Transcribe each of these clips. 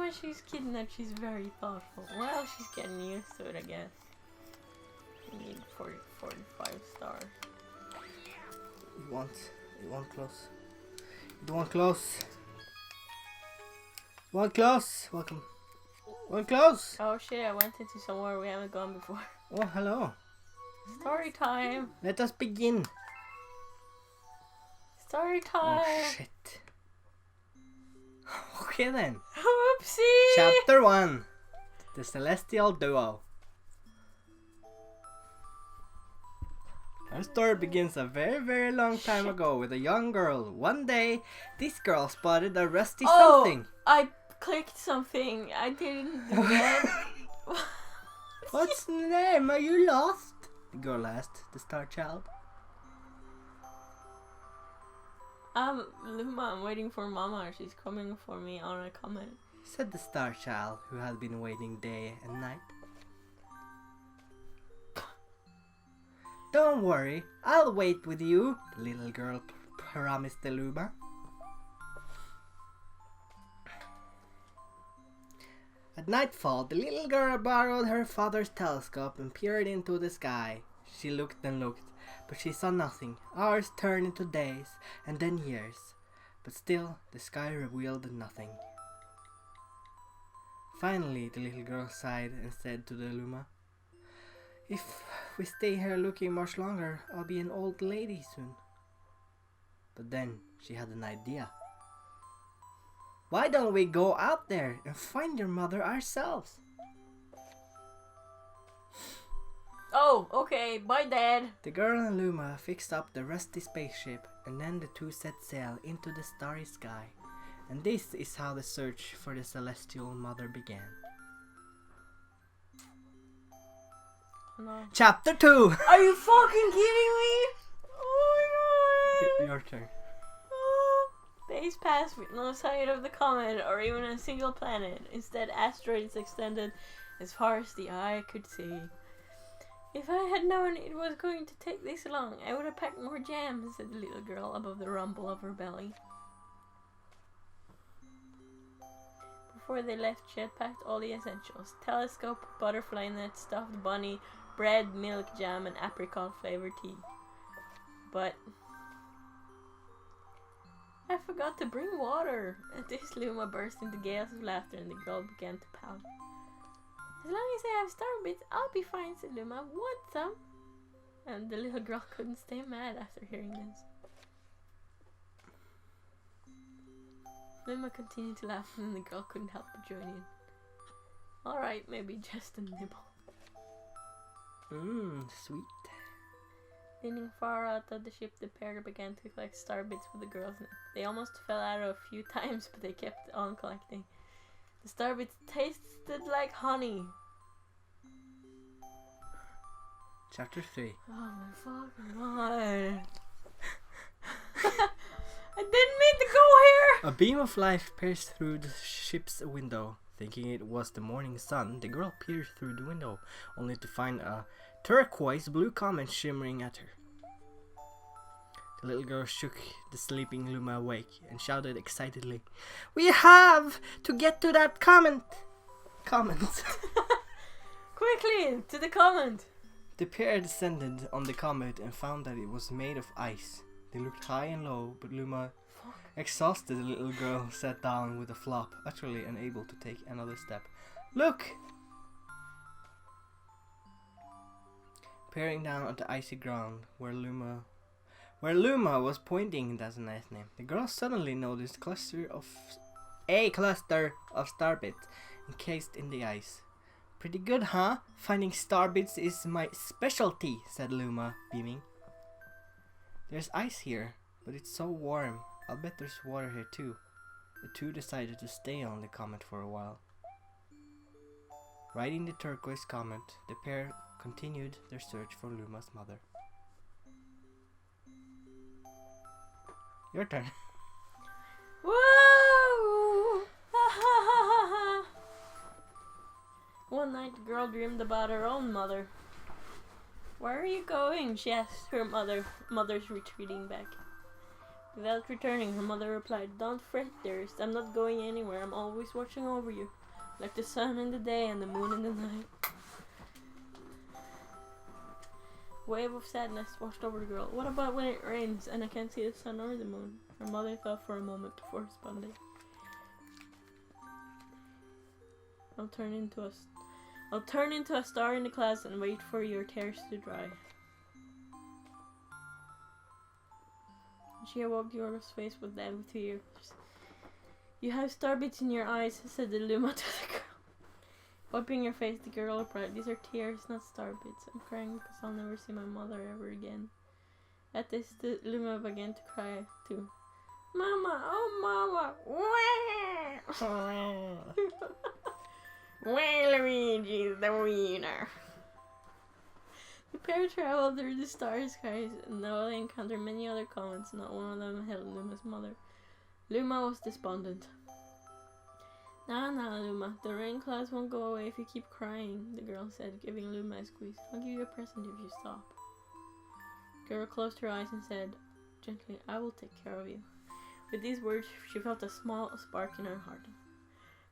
when she's kidnapped, she's very thoughtful. Well, she's getting used to it, I guess. We need 45 stars. You want close. You want close. Want close. Welcome. Want close. Oh shit, I went into somewhere we haven't gone before. Oh, hello. Story time. Let us begin. Story time. Oh, shit. Okay then. Oopsie. Chapter 1. The Celestial Duo. Our story begins a very, very long time ago with a young girl. One day, this girl spotted a rusty something. I clicked something. I didn't do that. What's the name? Are you lost? The girl asked the star child. Luma, I'm waiting for Mama. She's coming for me on a comment. Said the star child, who had been waiting day and night. Don't worry, I'll wait with you, the little girl promised the Luma. At nightfall, the little girl borrowed her father's telescope and peered into the sky. She looked and looked, but she saw nothing. Hours turned into days, and then years. But still, the sky revealed nothing. Finally, the little girl sighed and said to the Luma, "If we stay here looking much longer, I'll be an old lady soon." But then she had an idea. "Why don't we go out there and find your mother ourselves?" Oh, okay. Bye, Dad. The girl and Luma fixed up the rusty spaceship, and then the two set sail into the starry sky. And this is how the search for the celestial mother began. No. Chapter 2. Are you fucking kidding me? Oh my god. Your turn. Days passed with no sight of the comet or even a single planet. Instead, asteroids extended as far as the eye could see. If I had known it was going to take this long, I would have packed more jams, said the little girl above the rumble of her belly. Before they left, she had packed all the essentials. Telescope, butterfly net, stuffed bunny, bread, milk, jam, and apricot flavored tea. But I forgot to bring water. At this, Luma burst into gales of laughter and the girl began to pout. As long as I have star bits, I'll be fine, said Luma. Want some? And the little girl couldn't stay mad after hearing this. Luma continued to laugh and the girl couldn't help but join in. Alright, maybe just a nibble. Sweet. Leaning far out of the ship, the pair began to collect star bits with the girls. They almost fell out a few times, but they kept on collecting. The star bits tasted like honey. Chapter 3. Oh my fucking god. I didn't mean to go here! A beam of light pierced through the ship's window. Thinking it was the morning sun, the girl peered through the window, only to find a turquoise blue comet shimmering at her. The little girl shook the sleeping Luma awake and shouted excitedly, "We have to get to that comet!" Quickly, to the comet! The pair descended on the comet and found that it was made of ice. They looked high and low, but Luma, exhausted, the little girl sat down with a flop, utterly unable to take another step. "Look!" Peering down at the icy ground where Luma was pointing, that's a nice name, the girl suddenly noticed a cluster of starbits encased in the ice. "Pretty good, huh? Finding starbits is my specialty," said Luma, beaming. "There's ice here, but it's so warm. I'll bet there's water here too." The two decided to stay on the comet for a while. Riding the turquoise comet, the pair continued their search for Luma's mother. Your turn. Whoa! One night, the girl dreamed about her own mother. "Where are you going?" she asked her mother's retreating back. Without returning, her mother replied, "Don't fret, dearest. I'm not going anywhere. I'm always watching over you, like the sun in the day and the moon in the night." A wave of sadness washed over the girl. "What about when it rains and I can't see the sun or the moon?" Her mother thought for a moment before responding. I'll turn into a star in the clouds and wait for your tears to dry." She awoke, the girl's face was dead with tears. "You have starbits in your eyes," said the Luma to the girl. Wiping her face, the girl replied, "These are tears, not starbits. I'm crying because I'll never see my mother ever again." At this, the Luma began to cry too. "Mama, oh mama, well, Luigi's the wiener." The pair traveled through the starry skies, and though they encountered many other comets, not one of them held Luma's mother. Luma was despondent. Nah, Luma, the rain clouds won't go away if you keep crying," the girl said, giving Luma a squeeze. "I'll give you a present if you stop." The girl closed her eyes and said gently, "I will take care of you." With these words, she felt a small spark in her heart.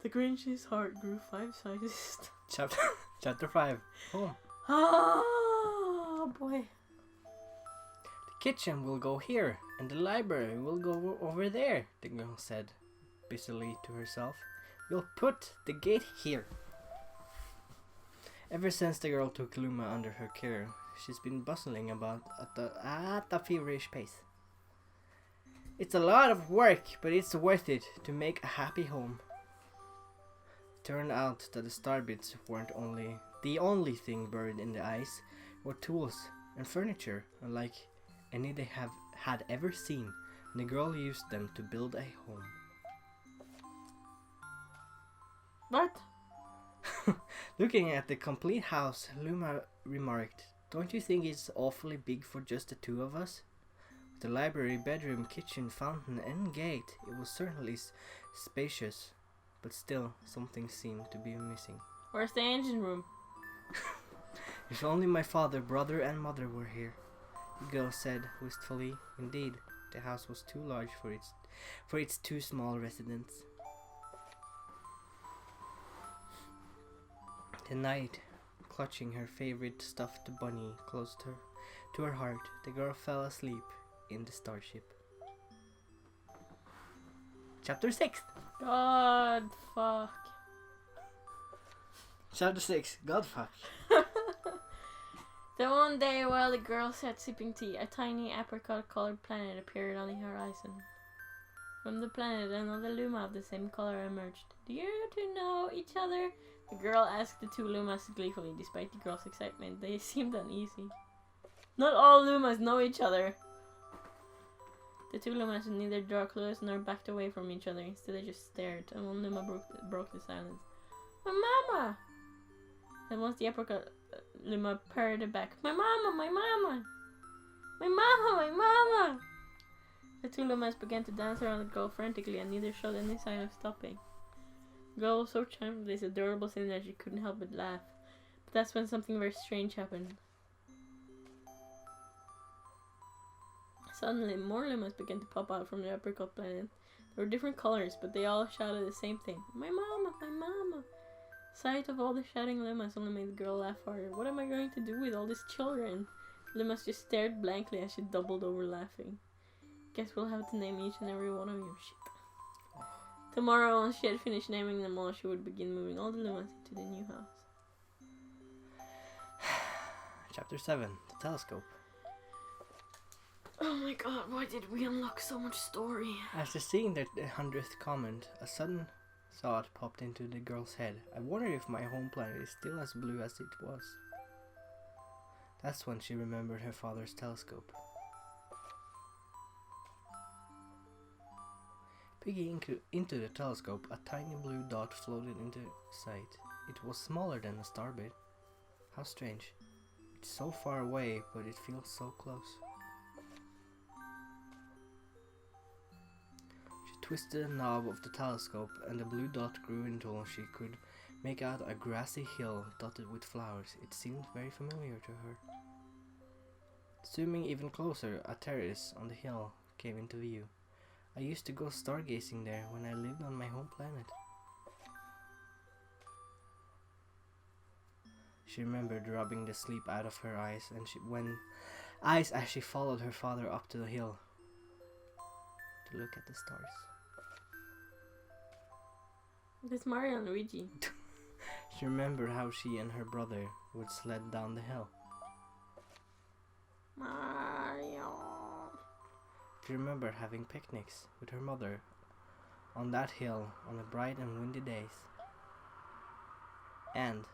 The Grinch's heart grew 5 sizes. Chapter 5. Home. Oh boy. The kitchen will go here, and the library will go over there, the girl said busily to herself. "We'll put the gate here." Ever since the girl took Luma under her care, she's been bustling about at a feverish pace. It's a lot of work, but it's worth it to make a happy home. It turned out that the starbits weren't the only thing buried in the ice, were tools and furniture unlike any they had ever seen, and the girl used them to build a home. What? Looking at the complete house, Luma remarked, "Don't you think it's awfully big for just the two of us?" With the library, bedroom, kitchen, fountain, and gate, it was certainly spacious, but still something seemed to be missing. "Where's the engine room?" "If only my father, brother, and mother were here," the girl said wistfully. Indeed, the house was too large for its 2 small residents. The night, clutching her favorite stuffed bunny close to her heart, the girl fell asleep in the starship. Chapter 6. God fuck. Chapter 6. God fuck. Then one day, while the girl sat sipping tea, a tiny apricot-colored planet appeared on the horizon. From the planet, another Luma of the same color emerged. "Do you two know each other?" the girl asked the 2 Lumas gleefully. Despite the girl's excitement, they seemed uneasy. "Not all Lumas know each other." The 2 Lumas neither drew close nor backed away from each other. Instead, they just stared, and one Luma broke the silence. "My mama!" And once the apricot Luma purred back, "My mama! My mama! My mama! My mama!" The 2 Lumas began to dance around the girl frantically, and neither showed any sign of stopping. The girl was so charmed with this adorable scene that she couldn't help but laugh. But that's when something very strange happened. Suddenly, more Lumas began to pop out from the apricot planet. They were different colors, but they all shouted the same thing. "My mama! My mama!" Sight of all the shouting Lumas only made the girl laugh harder. "What am I going to do with all these children?" Lumas just stared blankly as she doubled over laughing. "Guess we'll have to name each and every one of you." Shit. Tomorrow, once she had finished naming them all, she would begin moving all the Lumas into the new house. Chapter 7. The telescope. Oh my god, why did we unlock so much story? After seeing the 100th comment, a sudden thought popped into the girl's head. "I wonder if my home planet is still as blue as it was." That's when she remembered her father's telescope. Peeking into the telescope, a tiny blue dot floated into sight. It was smaller than a starbit. How strange. It's so far away, but it feels so close. She twisted the knob of the telescope, and the blue dot grew until she could make out a grassy hill dotted with flowers. It seemed very familiar to her. Zooming even closer, a terrace on the hill came into view. I used to go stargazing there when I lived on my home planet. She remembered rubbing the sleep out of her eyes as she followed her father up to the hill to look at the stars. That's Mario and Luigi. She remembered how she and her brother would sled down the hill. Mario. She remembered having picnics with her mother on that hill on the bright and windy days. And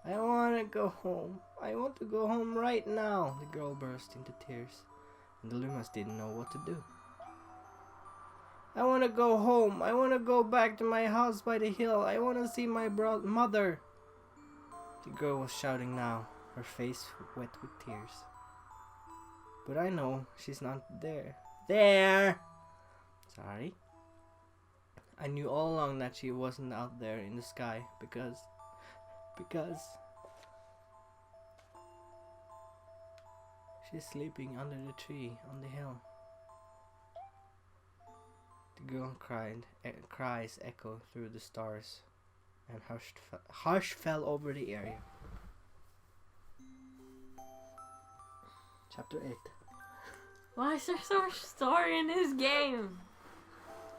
I want to go home. I want to go home right now. The girl burst into tears, and the Lumas didn't know what to do. I want to go home. I want to go back to my house by the hill. I want to see my mother. The girl was shouting now, her face wet with tears. But I know she's not there. There! Sorry. I knew all along that she wasn't out there in the sky because she's sleeping under the tree on the hill. The girl cries echo through the stars, and hush fell over the area. Chapter 8. Why is there so much story in this game?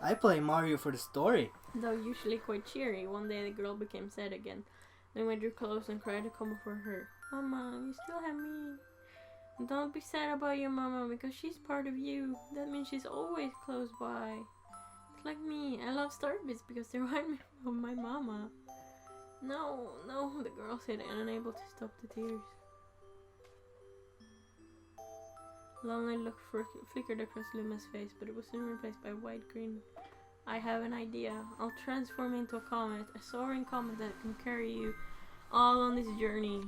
I play Mario for the story. Though usually quite cheery, one day the girl became sad again. Then went drew close and cried to come for her. Mama, you still have me. Don't be sad about your mama, because she's part of you. That means she's always close by. It's like me. I love Starbits because they remind me of my mama. No, the girl said, unable to stop the tears. A lonely look flickered across Luma's face, but it was soon replaced by a wide grin. I have an idea. I'll transform into a comet, a soaring comet that can carry you all on this journey.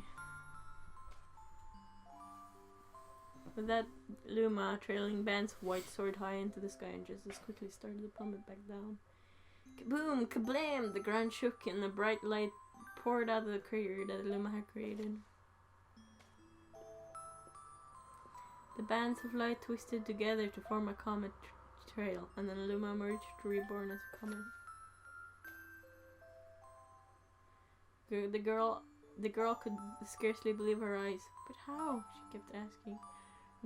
With that, Luma, trailing Ban's white sword high into the sky and just as quickly started to plummet back down. Kaboom! Kablam! The ground shook and the bright light poured out of the crater that Luma had created. The bands of light twisted together to form a comet trail, and then Luma emerged, reborn as a comet. The girl could scarcely believe her eyes. But how? She kept asking.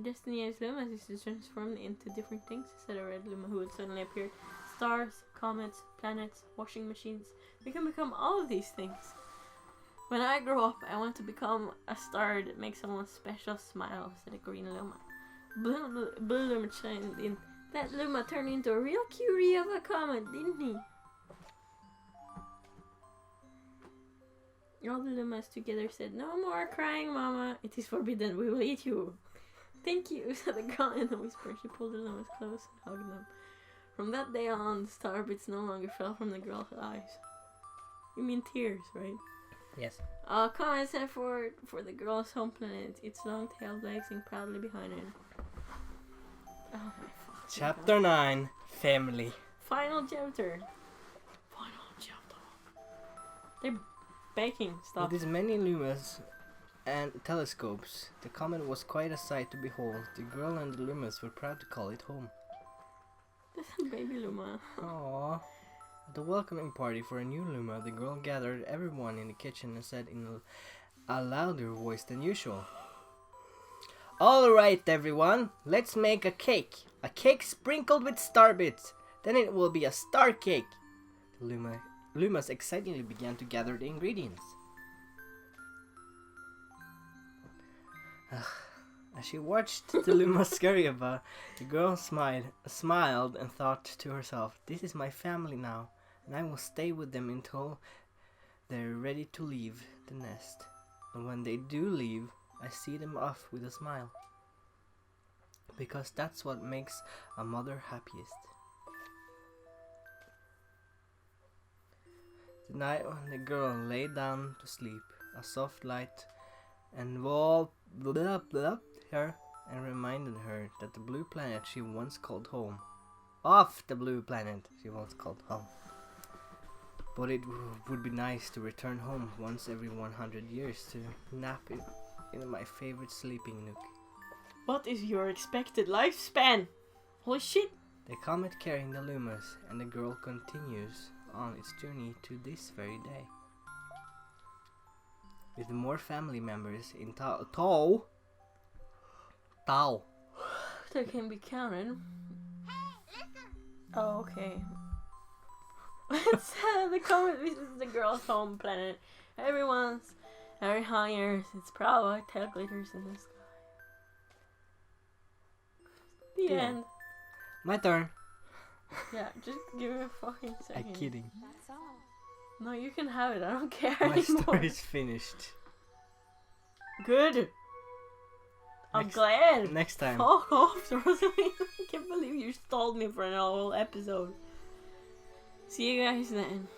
Destiny as Luma is to transform into different things, said a red Luma who had suddenly appeared. Stars, comets, planets, washing machines. We can become all of these things. When I grow up, I want to become a star that makes someone special smile, said a green Luma. Blue Luma chimed in. That Luma turned into a real cutie of a comet, didn't he? All the Lumas together said, No more crying, Mama. It is forbidden. We will eat you. Thank you, said the girl in a whisper. She pulled the Lumas close and hugged them. From that day on, the starbits no longer fell from the girl's eyes. You mean tears, right? Yes. Comet set forward for the girl's home planet, its long tail blazing proudly behind it. Oh my fuck. Chapter 9. Family. Final chapter. They're baking stuff. With its many lumas and telescopes, the comet was quite a sight to behold. The girl and the Lumas were proud to call it home. This is baby Luma. Aww. At the welcoming party for a new Luma, the girl gathered everyone in the kitchen and said in a louder voice than usual, Alright everyone, let's make a cake. A cake sprinkled with star bits. Then it will be a star cake. The Lumas excitedly began to gather the ingredients. As she watched the Lumas scurry about, the girl smiled and thought to herself, This is my family now, and I will stay with them until they're ready to leave the nest. And when they do leave, I see them off with a smile. Because that's what makes a mother happiest. The night when the girl lay down to sleep, a soft light enveloped her and reminded her that the blue planet she once called home. Off the blue planet she once called home. But it would be nice to return home once every 100 years to nap in my favorite sleeping nook. What is your expected lifespan? Holy shit! The comet carrying the Lumos and the girl continues on its journey to this very day. With more family members in tow. That can be counted. Oh, okay. It's the comet visits the girl's home planet. Everyone's very higher. It's proud tail glitters in the sky. The Yeah. end. My turn. Yeah, just give me a fucking second. I'm kidding. That's all. No, you can have it. I don't care My anymore. story is finished. Good. I'm Next- glad. Next time. Fuck off, Rosalie. I can't believe you stalled me for an whole episode. See you guys then.